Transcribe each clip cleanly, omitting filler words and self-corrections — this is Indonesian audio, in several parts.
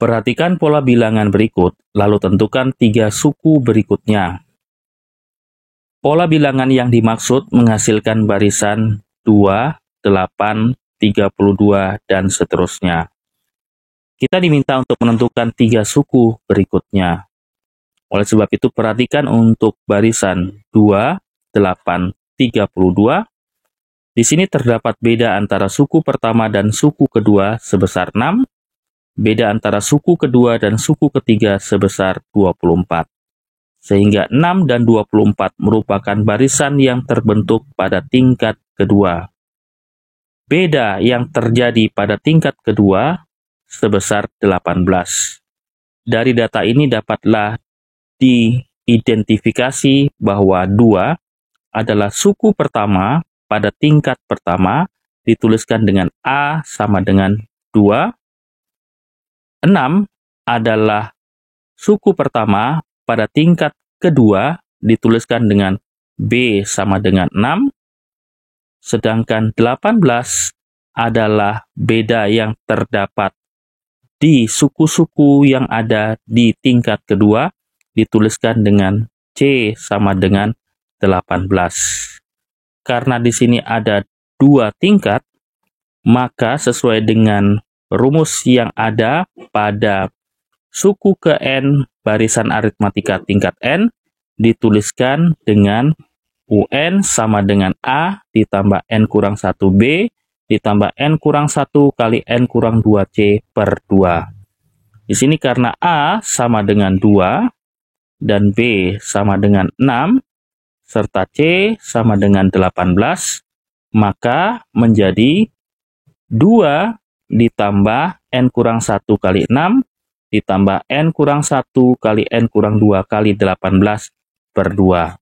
Perhatikan pola bilangan berikut, lalu tentukan 3 suku berikutnya. Pola bilangan yang dimaksud menghasilkan barisan 2, 8, 32, dan seterusnya. Kita diminta untuk menentukan 3 suku berikutnya. Oleh sebab itu, perhatikan untuk barisan 2, 8, 32. Di sini terdapat beda antara suku pertama dan suku kedua sebesar 6, beda antara suku kedua dan suku ketiga sebesar 24. Sehingga 6 dan 24 merupakan barisan yang terbentuk pada tingkat kedua. Beda yang terjadi pada tingkat kedua sebesar 18. Dari data ini dapatlah diidentifikasi bahwa 2 adalah suku pertama pada tingkat pertama, dituliskan dengan A sama dengan 2. 6 adalah suku pertama pada tingkat kedua, dituliskan dengan B sama dengan 6. Sedangkan 18 adalah beda yang terdapat di suku-suku yang ada di tingkat kedua, dituliskan dengan C sama dengan 18. Karena di sini ada 2 tingkat, maka sesuai dengan rumus yang ada pada suku ke N barisan aritmatika tingkat N, dituliskan dengan UN sama dengan A ditambah N kurang 1B ditambah N kurang 1 kali N kurang 2C per 2. Di sini karena A sama dengan 2 dan B sama dengan 6 serta C sama dengan 18, maka menjadi 2 ditambah N kurang 1 kali 6 ditambah N kurang 1 kali N kurang 2 kali 18 per 2.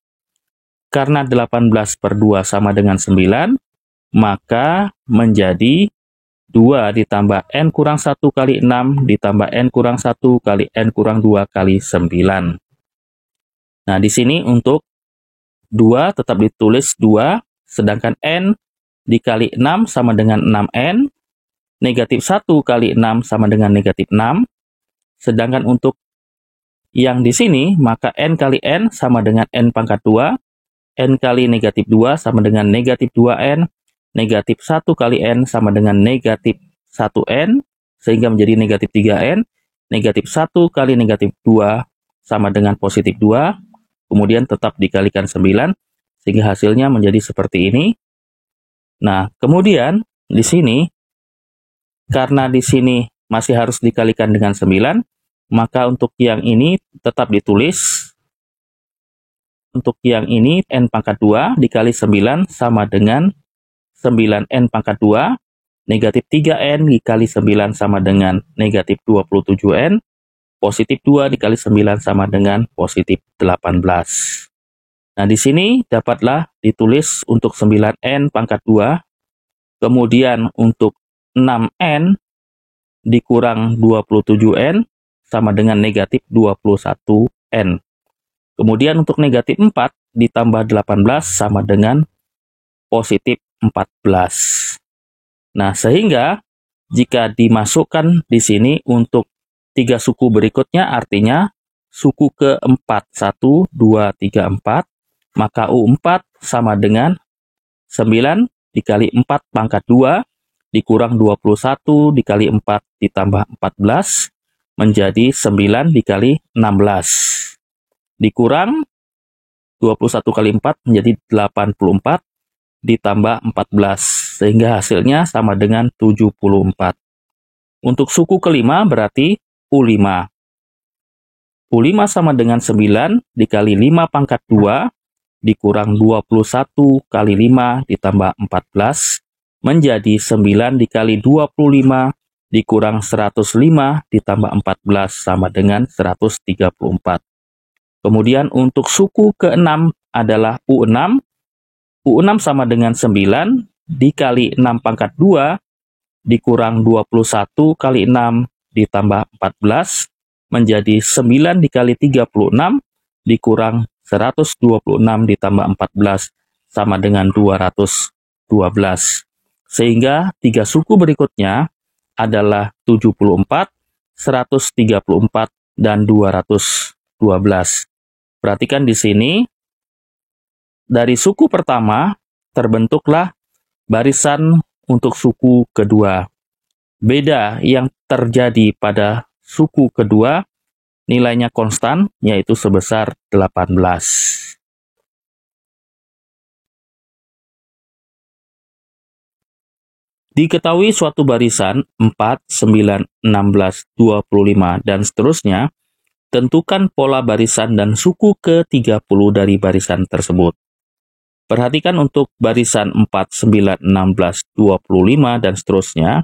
Karena 18 per 2 sama dengan 9, maka menjadi 2 ditambah N kurang 1 kali 6 ditambah N kurang 1 kali N kurang 2 kali 9. Nah, di sini untuk 2 tetap ditulis 2, sedangkan N dikali 6 sama dengan 6N, negatif 1 kali 6 sama dengan negatif 6, sedangkan untuk yang di sini, maka N kali N sama dengan N pangkat 2, N kali negatif 2 sama dengan negatif 2N, negatif 1 kali N sama dengan negatif 1N, sehingga menjadi negatif 3N, negatif 1 kali negatif 2 sama dengan positif 2, kemudian tetap dikalikan 9, sehingga hasilnya menjadi seperti ini. Nah, kemudian di sini, karena di sini masih harus dikalikan dengan 9, maka untuk yang ini tetap ditulis. Untuk yang ini N pangkat 2 dikali 9 sama dengan 9N pangkat 2, negatif 3N dikali 9 sama dengan negatif 27N, positif 2 dikali 9 sama dengan positif 18. Nah, di sini dapatlah ditulis untuk 9N pangkat 2, kemudian untuk 6N dikurang 27N sama dengan negatif 21N. Kemudian untuk negatif 4 ditambah 18 sama dengan positif 14. Nah, sehingga jika dimasukkan di sini untuk 3 suku berikutnya, artinya suku keempat 1, 2, 3, 4, maka U4 sama dengan 9 dikali 4 pangkat 2 dikurang 21 dikali 4 ditambah 14 menjadi 9 dikali 16. Dikurang 21 kali 4 menjadi 84 ditambah 14, sehingga hasilnya sama dengan 74. Untuk suku kelima berarti U5. U5 sama dengan 9 dikali 5 pangkat 2 dikurang 21 kali 5 ditambah 14 menjadi 9 dikali 25 dikurang 105 ditambah 14 sama dengan 134. Kemudian untuk suku ke-6 adalah U6. U6 sama dengan 9 dikali 6 pangkat 2 dikurang 21 kali 6 ditambah 14 menjadi 9 dikali 36 dikurang 126 ditambah 14 sama dengan 212. Sehingga 3 suku berikutnya adalah 74, 134, dan 212. Perhatikan di sini, dari suku pertama terbentuklah barisan untuk suku kedua. Beda yang terjadi pada suku kedua, nilainya konstan, yaitu sebesar 18. Diketahui suatu barisan 4, 9, 16, 25, dan seterusnya, tentukan pola barisan dan suku ke-30 dari barisan tersebut. Perhatikan untuk barisan 4, 9, 16, 25, dan seterusnya,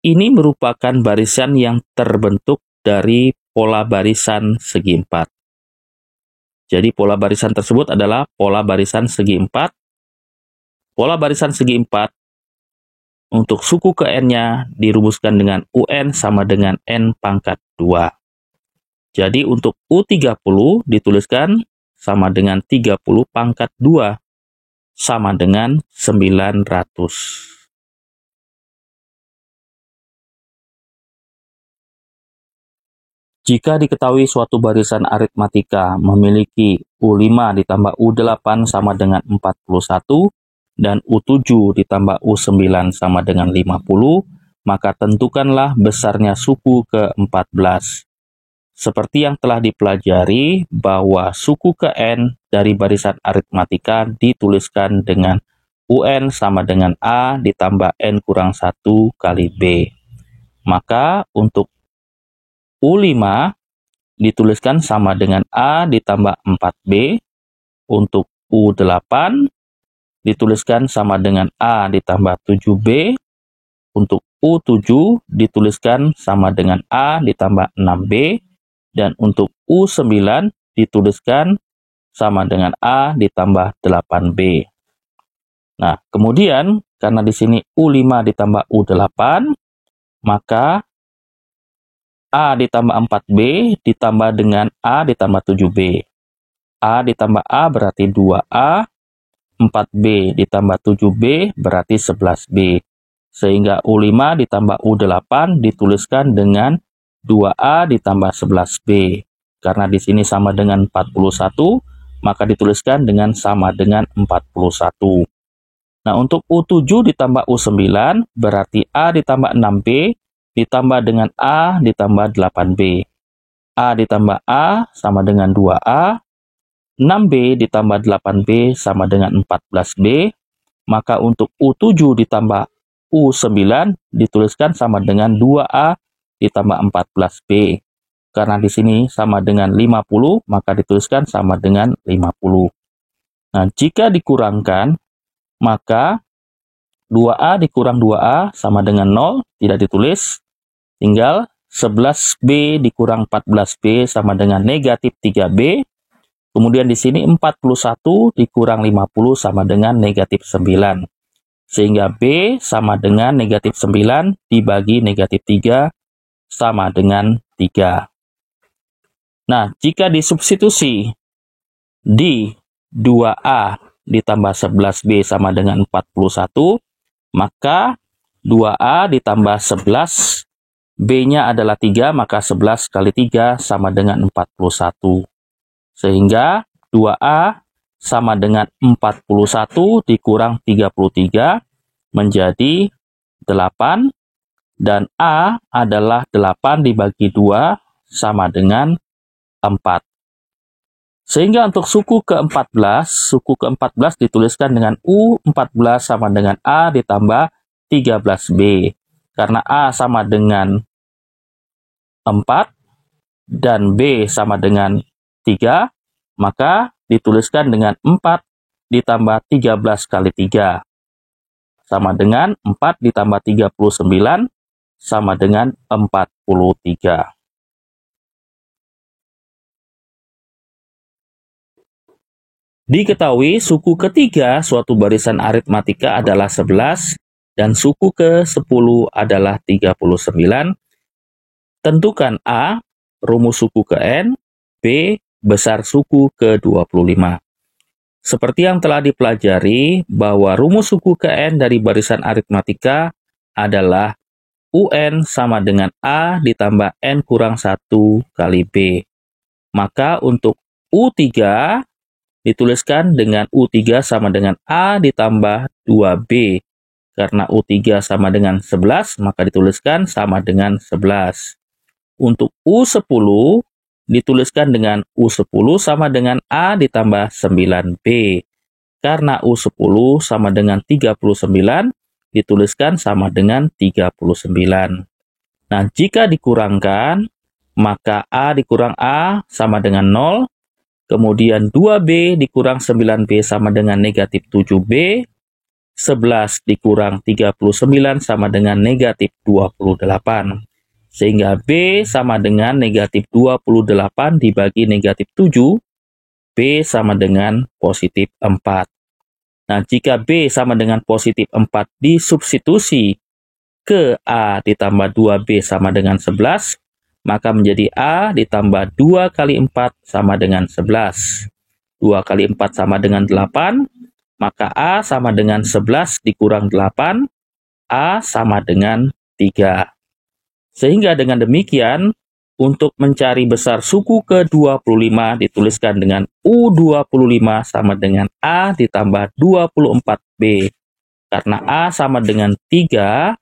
ini merupakan barisan yang terbentuk dari pola barisan segi 4. Jadi pola barisan tersebut adalah pola barisan segi 4. Pola barisan segi 4 untuk suku ke n-nya dirumuskan dengan UN sama dengan N pangkat 2. Jadi untuk U30 dituliskan sama dengan 30 pangkat 2 sama dengan 900. Jika diketahui suatu barisan aritmatika memiliki U5 ditambah U8 sama dengan 41, dan U7 ditambah U9 sama dengan 50, maka tentukanlah besarnya suku ke-14. Seperti yang telah dipelajari bahwa suku ke N dari barisan aritmatika dituliskan dengan UN sama dengan A ditambah N kurang 1 kali B. Maka untuk U5 dituliskan sama dengan A ditambah 4B. Untuk U8 dituliskan sama dengan A ditambah 7B. Untuk U7 dituliskan sama dengan A ditambah 6B. Dan untuk U9 dituliskan sama dengan A ditambah 8B. Nah, kemudian karena di sini U5 ditambah U8, maka A ditambah 4B ditambah dengan A ditambah 7B. A ditambah A berarti 2A. 4B ditambah 7B berarti 11B. Sehingga U5 ditambah U8 dituliskan dengan 2A ditambah 11B. Karena di sini sama dengan 41, maka dituliskan dengan sama dengan 41. Nah, untuk U7 ditambah U9 berarti A ditambah 6B ditambah dengan A ditambah 8B. A ditambah A sama dengan 2A. 6B ditambah 8B sama dengan 14B, maka untuk U7 ditambah U9 dituliskan sama dengan 2A ditambah 14B. Karena di sini sama dengan 50, maka dituliskan sama dengan 50. Nah, jika dikurangkan, maka 2A dikurang 2A sama dengan 0, tidak ditulis. Tinggal 11B dikurang 14B sama dengan negatif 3B. Kemudian di sini 41 dikurang 50 sama dengan negatif 9. Sehingga B sama dengan negatif 9 dibagi negatif 3 sama dengan 3. Nah, jika disubstitusi di 2A ditambah 11B sama dengan 41, maka 2A ditambah 11, B-nya adalah 3, maka 11 kali 3 sama dengan 41. Sehingga 2A sama dengan 41 dikurang 33 menjadi 8. Dan A adalah 8 dibagi 2 sama dengan 4. Sehingga untuk suku ke-14 dituliskan dengan U14 sama dengan A ditambah 13B. Karena A sama dengan 4 dan B sama dengan 3, maka dituliskan dengan 4 ditambah 13 kali 3. Sama dengan 4 ditambah 39, sama dengan 43. Diketahui suku ketiga suatu barisan aritmatika adalah 11 dan suku ke-10 adalah 39. Tentukan A, rumus suku ke N, B, besar suku ke-25. Seperti yang telah dipelajari bahwa rumus suku ke N dari barisan aritmatika adalah UN sama dengan A ditambah N kurang 1 kali B. Maka untuk U3 dituliskan dengan U3 sama dengan A ditambah 2B. Karena U3 sama dengan 11, maka dituliskan sama dengan 11. Untuk U10 dituliskan dengan U10 sama dengan A ditambah 9B. Karena U10 sama dengan 39, dituliskan sama dengan 39. Nah, jika dikurangkan, maka A dikurang A sama dengan 0, kemudian 2B dikurang 9B sama dengan negatif 7B, 11 dikurang 39 sama dengan negatif 28. Sehingga B sama dengan negatif 28 dibagi negatif 7, B sama dengan positif 4. Nah, jika B sama dengan positif 4 disubstitusi ke A ditambah 2B sama dengan 11, maka menjadi A ditambah 2 kali 4 sama dengan 11. 2 kali 4 sama dengan 8, maka A sama dengan 11 dikurang 8, A sama dengan 3. Sehingga dengan demikian, untuk mencari besar suku ke-25 dituliskan dengan U25 sama dengan A ditambah 24B. Karena A sama dengan 3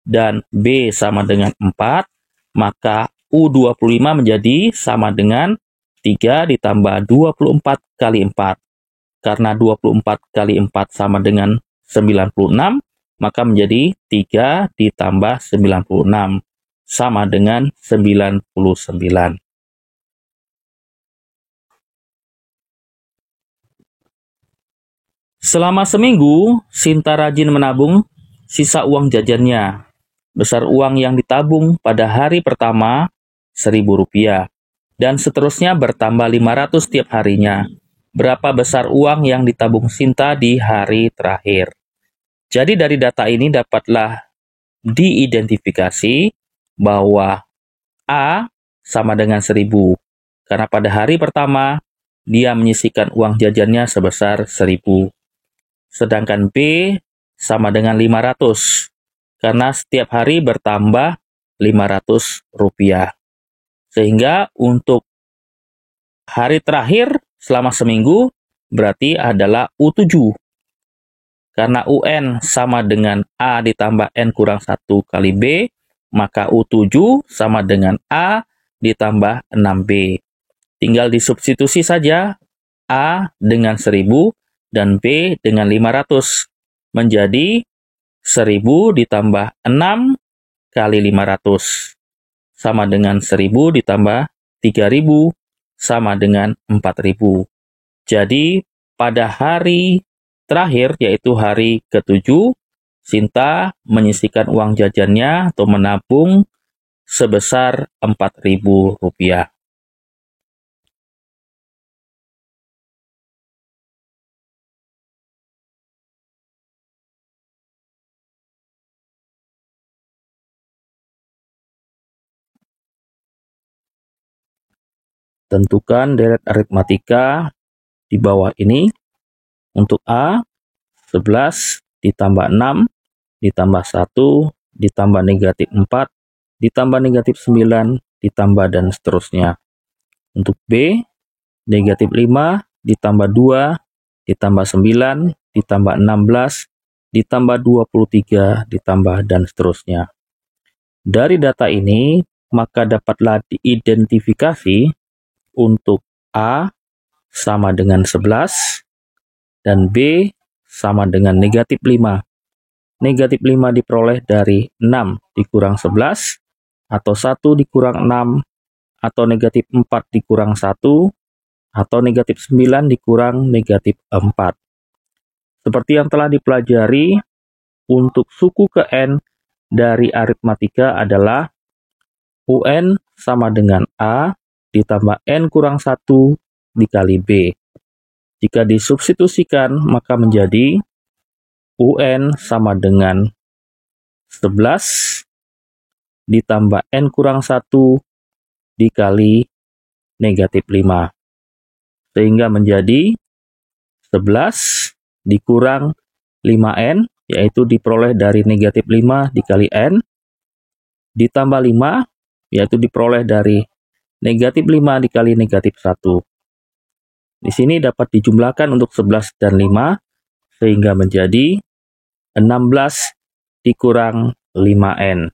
dan B sama dengan 4, maka U25 menjadi sama dengan 3 ditambah 24 kali 4. Karena 24 kali 4 sama dengan 96, maka menjadi 3 ditambah 96, sama dengan 99. Selama seminggu, Sinta rajin menabung sisa uang jajannya. Besar uang yang ditabung pada hari pertama, Rp1.000. Dan seterusnya bertambah 500 setiap harinya. Berapa besar uang yang ditabung Sinta di hari terakhir? Jadi dari data ini dapatlah diidentifikasi bahwa A sama dengan 1.000. Karena pada hari pertama, dia menyisihkan uang jajannya sebesar 1.000. Sedangkan B sama dengan 500. Karena setiap hari bertambah Rp500. Sehingga untuk hari terakhir selama seminggu berarti adalah U7. Karena UN sama dengan A ditambah N kurang 1 kali B, maka U7 sama dengan A ditambah 6B. Tinggal disubstitusi saja A dengan 1.000 dan B dengan 500. Menjadi 1.000 ditambah 6 kali 500. Sama dengan 1.000 ditambah 3.000 sama dengan 4.000. Jadi pada hari terakhir, yaitu hari ke-7, Sinta menyisihkan uang jajannya atau menabung sebesar Rp4.000. Tentukan deret aritmatika di bawah ini. Untuk A, 11 ditambah 6 ditambah 1 ditambah negatif 4 ditambah negatif 9 ditambah dan seterusnya. Untuk B, negatif 5 ditambah 2 ditambah 9 ditambah 16 ditambah 23 ditambah dan seterusnya. Dari data ini, maka dapatlah diidentifikasi untuk A sama dengan 11 dan B sama dengan negatif 5. Negatif 5 diperoleh dari 6 dikurang 11, atau 1 dikurang 6, atau negatif 4 dikurang 1, atau negatif 9 dikurang negatif 4. Seperti yang telah dipelajari, untuk suku ke N dari aritmatika adalah UN sama dengan A ditambah N kurang 1 dikali B. Jika disubstitusikan, maka menjadi UN sama dengan 11 ditambah N kurang 1 dikali negatif 5. Sehingga menjadi 11 dikurang 5N, yaitu diperoleh dari negatif 5 dikali N, ditambah 5, yaitu diperoleh dari negatif 5 dikali negatif 1. Di sini dapat dijumlahkan untuk 11 dan 5, sehingga menjadi 16 dikurang 5N.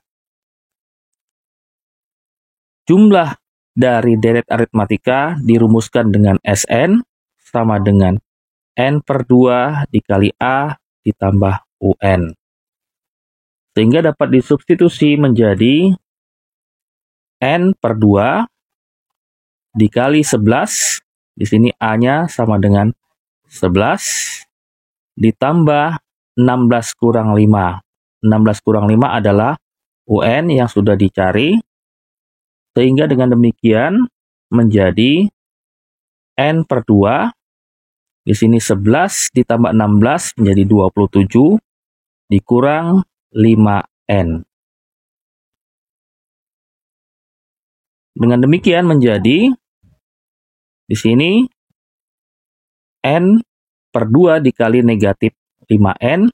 Jumlah dari deret aritmatika dirumuskan dengan Sn sama dengan N per 2 dikali A ditambah UN. Sehingga dapat disubstitusi menjadi N per 2 dikali 11. Di sini A-nya sama dengan 11 ditambah 16 kurang 5. 16 kurang 5 adalah UN yang sudah dicari. Sehingga dengan demikian menjadi N per 2. Di sini 11 ditambah 16 menjadi 27 dikurang 5N. Dengan demikian menjadi di sini N per 2 dikali negatif 5N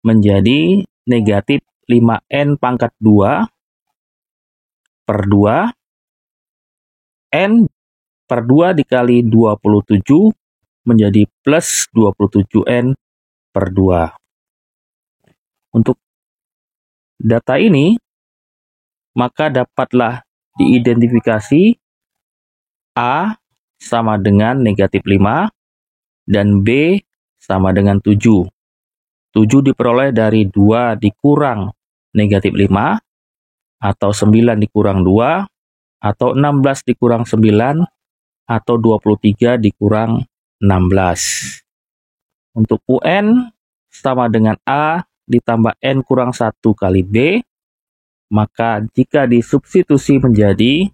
menjadi negatif 5N pangkat 2 per 2. N per 2 dikali 27 menjadi plus 27N per 2. Untuk data ini, maka dapatlah diidentifikasi A sama dengan negatif 5 dan B sama dengan 7. 7 diperoleh dari 2 dikurang negatif 5 atau 9 dikurang 2 atau 16 dikurang 9 atau 23 dikurang 16. Untuk UN sama dengan A ditambah N kurang 1 kali B, maka jika disubstitusi menjadi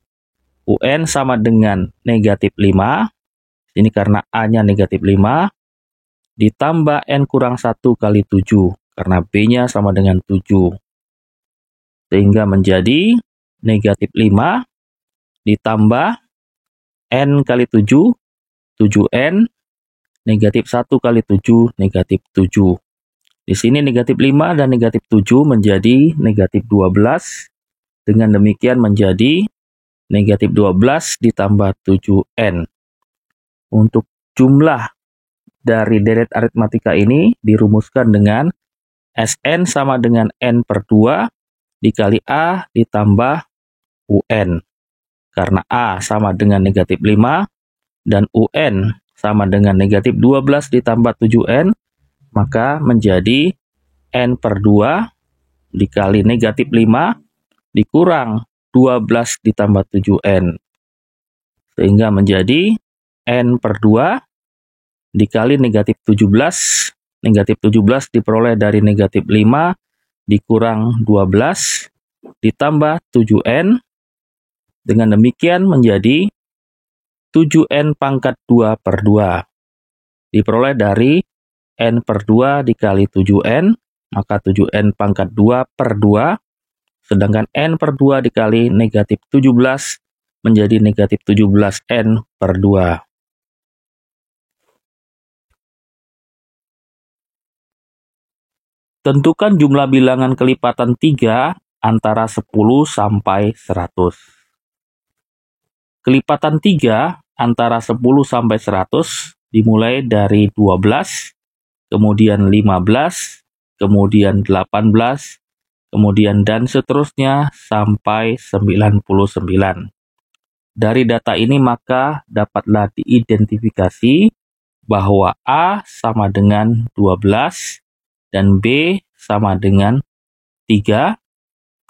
UN sama dengan negatif 5, ini karena A-nya negatif 5, ditambah N kurang 1 kali 7, karena B-nya sama dengan 7. Sehingga menjadi negatif 5 ditambah N kali 7, 7N, negatif 1 kali 7, negatif 7. Di sini negatif 5 dan negatif 7 menjadi negatif 12. Dengan demikian menjadi negatif 12 ditambah 7N. Untuk jumlah dari deret aritmatika ini dirumuskan dengan Sn sama dengan N per 2 dikali A ditambah UN. Karena A sama dengan negatif 5 dan UN sama dengan negatif 12 ditambah 7N, maka menjadi N per 2 dikali negatif 5 dikurang 12 ditambah 7N. Sehingga menjadi N per 2 dikali negatif 17. Negatif 17 diperoleh dari negatif 5 dikurang 12 ditambah 7N. Dengan demikian menjadi 7N pangkat 2 per 2. Diperoleh dari N per 2 dikali 7N, maka 7N pangkat 2 per 2. Sedangkan N per 2 dikali negatif 17 menjadi negatif 17N per 2. Tentukan jumlah bilangan kelipatan 3 antara 10 sampai 100. Kelipatan 3 antara 10 sampai 100 dimulai dari 12, kemudian 15, kemudian 18, kemudian dan seterusnya sampai 99. Dari data ini maka dapatlah diidentifikasi bahwa A sama dengan 12 dan B sama dengan 3,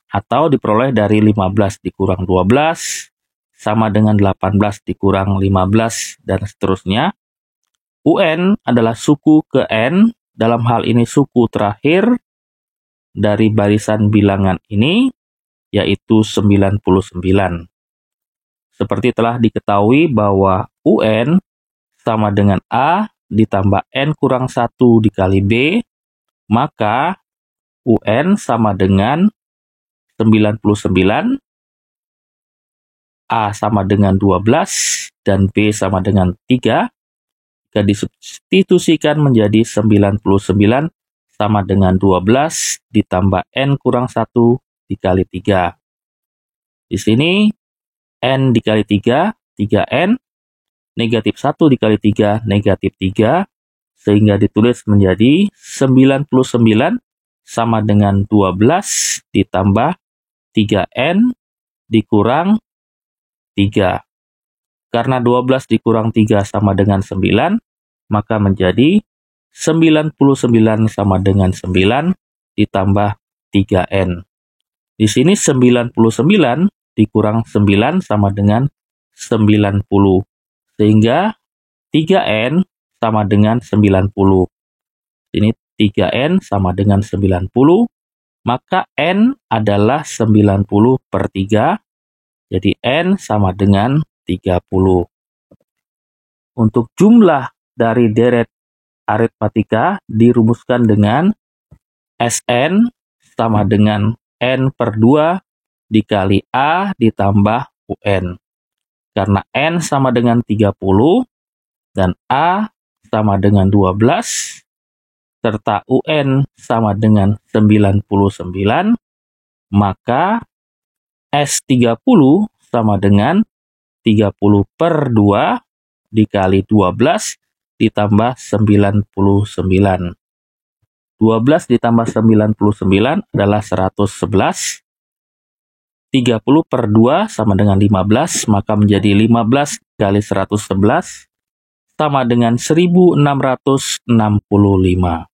atau diperoleh dari 15 dikurang 12 sama dengan 18 dikurang 15 dan seterusnya. UN adalah suku ke N, dalam hal ini suku terakhir dari barisan bilangan ini, yaitu 99. Seperti telah diketahui bahwa UN sama dengan A ditambah N kurang 1 dikali B, maka UN sama dengan 99, A sama dengan 12, dan B sama dengan 3. Jika disubstitusikan menjadi 99 sama dengan 12 ditambah N kurang 1 dikali 3. Di sini N dikali 3, 3N, negatif 1 dikali 3, negatif 3, sehingga ditulis menjadi 99 sama dengan 12 ditambah 3N dikurang 3. Karena 12 dikurang 3 sama dengan 9, maka menjadi 99 sama dengan 9 ditambah 3N. Di sini 99 dikurang 9 sama dengan 90. Sehingga 3N sama dengan 90. Ini 3N sama dengan 90, maka N adalah 90 per 3, jadi N sama dengan 30. Untuk jumlah dari deret aritmatika dirumuskan dengan Sn sama dengan N per 2 dikali A ditambah UN. Karena N sama dengan 30 dan A sama dengan 12 serta UN sama dengan 99, maka S30 sama dengan 30 per 2 dikali 12 ditambah 99. 12 ditambah 99 adalah 111. 30 per 2 sama dengan 15, maka menjadi 15 kali 111 sama dengan 1665.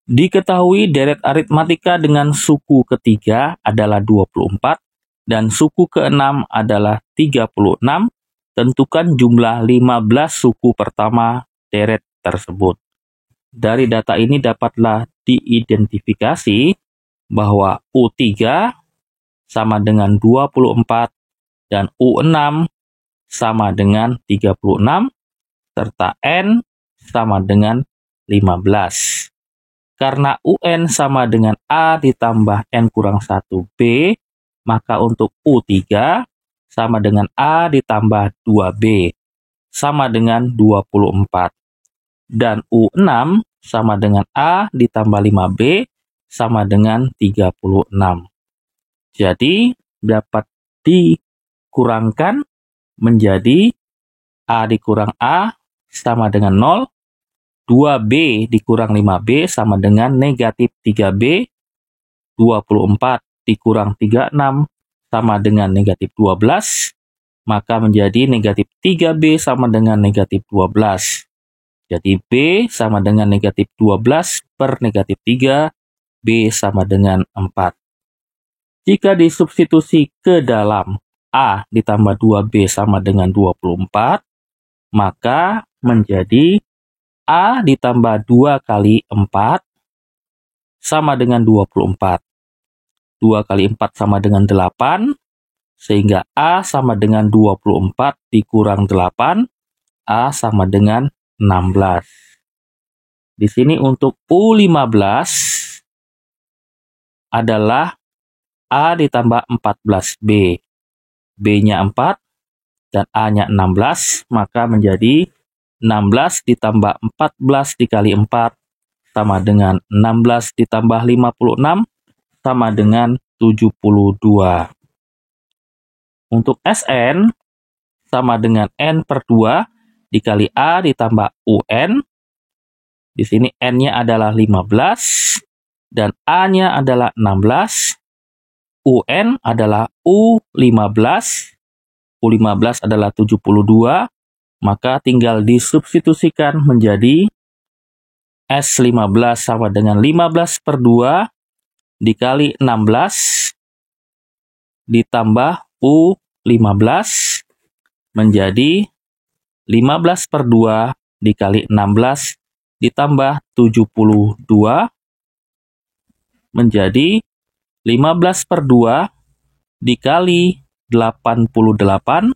Diketahui deret aritmatika dengan suku ketiga adalah 24 dan suku keenam adalah 36. Tentukan jumlah 15 suku pertama deret tersebut. Dari data ini dapatlah diidentifikasi bahwa U3 sama dengan 24 dan U6 sama dengan 36 serta N sama dengan 15. Karena UN sama dengan A ditambah N kurang 1B, maka untuk U3 sama dengan A ditambah 2B, sama dengan 24. Dan U6 sama dengan A ditambah 5B, sama dengan 36. Jadi, dapat dikurangkan menjadi A dikurang A sama dengan 0, 2B dikurang 5B sama dengan negatif 3B, 24 dikurang 36 sama dengan negatif 12, maka menjadi negatif 3B sama dengan negatif 12. Jadi B sama dengan negatif 12 per negatif 3, B sama dengan 4. Jika disubstitusi ke dalam A ditambah 2B sama dengan 24, maka menjadi A ditambah 2 kali 4 sama dengan 24. 2 kali 4 sama dengan 8, sehingga A sama dengan 24 dikurang 8, A sama dengan 16. Di sini untuk U15 adalah A ditambah 14B. B-nya 4 dan A-nya 16, maka menjadi 16 ditambah 14 dikali 4 sama dengan 16 ditambah 56 sama dengan 72. Untuk Sn sama dengan N per 2 dikali A ditambah UN. Di sini N-nya adalah 15 dan A-nya adalah 16. UN adalah U15. U15 adalah 72. Maka tinggal disubstitusikan menjadi S15 sama dengan 15 per 2 dikali 16 ditambah U15 menjadi 15 per 2 dikali 16 ditambah 72 menjadi 15 per 2 dikali 88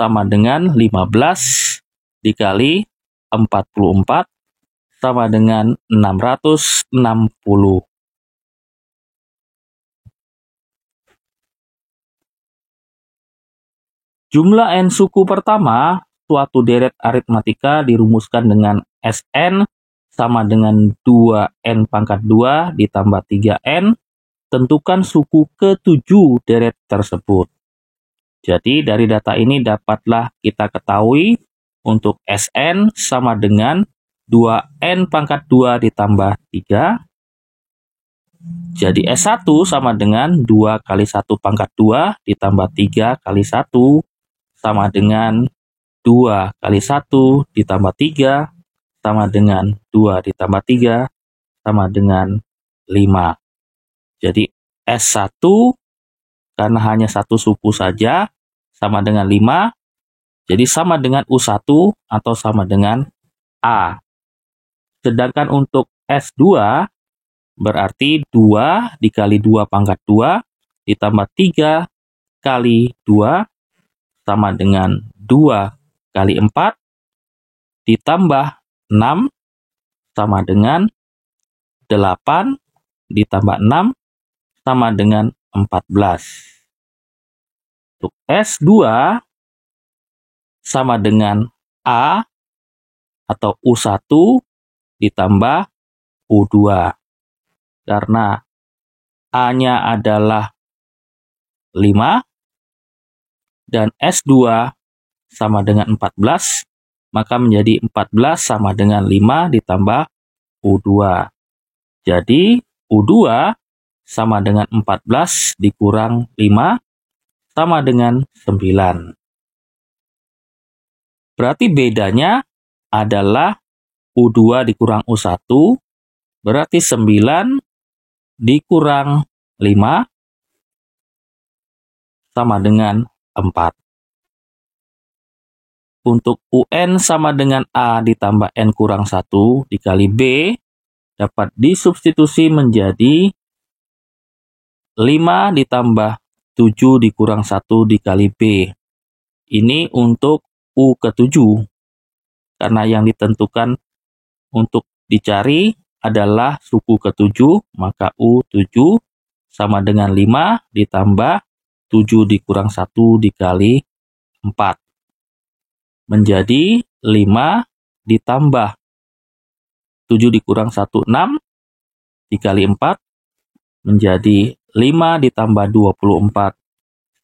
sama dengan 15 dikali 44 sama dengan 660. Jumlah N suku pertama suatu deret aritmatika dirumuskan dengan Sn sama dengan 2N pangkat 2 ditambah 3N. Tentukan suku ke-7 deret tersebut. Jadi dari data ini dapatlah kita ketahui untuk Sn sama dengan 2N pangkat 2 ditambah 3. Jadi S1 sama dengan 2 kali 1 pangkat 2 ditambah 3 kali 1 sama dengan 2 kali 1 ditambah 3 sama dengan 2 ditambah 3 sama dengan 5. Jadi S1 karena hanya satu suku saja sama dengan 5. Jadi sama dengan U1 atau sama dengan A. Sedangkan untuk S2 berarti 2 dikali 2 pangkat 2 ditambah 3 kali 2 sama dengan 2 kali 4 ditambah 6 sama dengan 8 ditambah 6 sama dengan 14. Untuk S2 sama dengan A atau U1 ditambah U2. Karena A-nya adalah 5 dan S2 sama dengan 14, maka menjadi 14 sama dengan 5 ditambah U2. Jadi U2 sama dengan 14 dikurang 5 sama dengan 9. Berarti bedanya adalah U2 dikurang U1, berarti 9 dikurang 5 sama dengan 4. Untuk UN sama dengan A ditambah N kurang 1 dikali B dapat disubstitusi menjadi 5 ditambah 7 dikurang 1 dikali B. Ini untuk U ke-7. Karena yang ditentukan untuk dicari adalah suku ke-7, maka U7 sama dengan 5 ditambah 7 dikurang 1 dikali 4. Menjadi 5 ditambah 7 dikurang 1, 6 dikali 4 menjadi 5 ditambah 24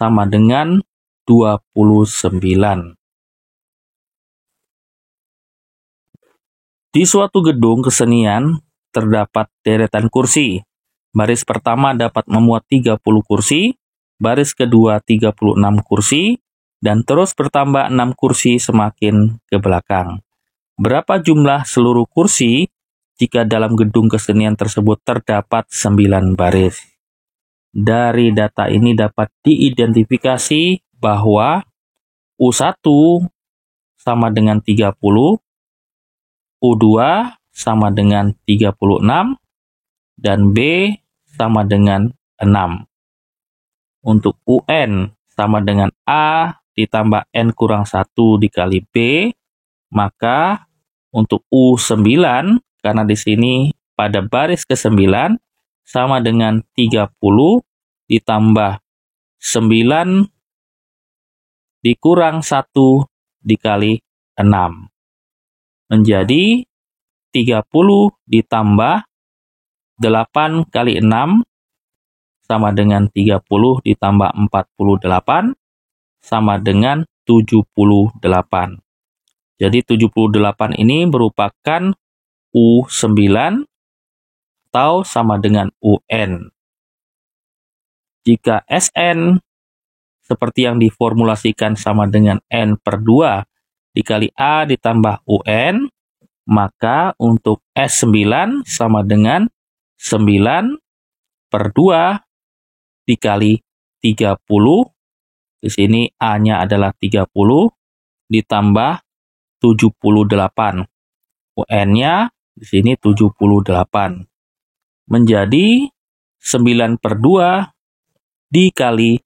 sama dengan 29. Di suatu gedung kesenian terdapat deretan kursi. Baris pertama dapat memuat 30 kursi, baris kedua 36 kursi, dan terus bertambah 6 kursi semakin ke belakang. Berapa jumlah seluruh kursi jika dalam gedung kesenian tersebut terdapat 9 baris? Dari data ini dapat diidentifikasi bahwa U1 sama dengan 30, U2 sama dengan 36, dan B sama dengan 6. Untuk UN sama dengan A ditambah N kurang 1 dikali B, maka untuk U9, karena di sini pada baris ke-9, sama dengan 30 ditambah 9 dikurang 1 dikali 6. Menjadi 30 ditambah 8 kali 6 sama dengan 30 ditambah 48 sama dengan 78. Jadi 78 ini merupakan U9 atau sama dengan UN. Jika SN seperti yang diformulasikan sama dengan N per 2 dikali A ditambah UN, maka untuk S9 sama dengan 9 per 2 dikali 30. Di sini A-nya adalah 30 ditambah 78. UN-nya di sini 78. Menjadi 9 per 2 dikali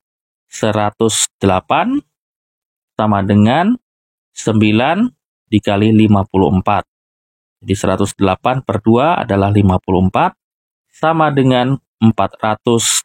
108 sama dengan 9 dikali 54. Jadi 108 per 2 adalah 54 sama dengan 486.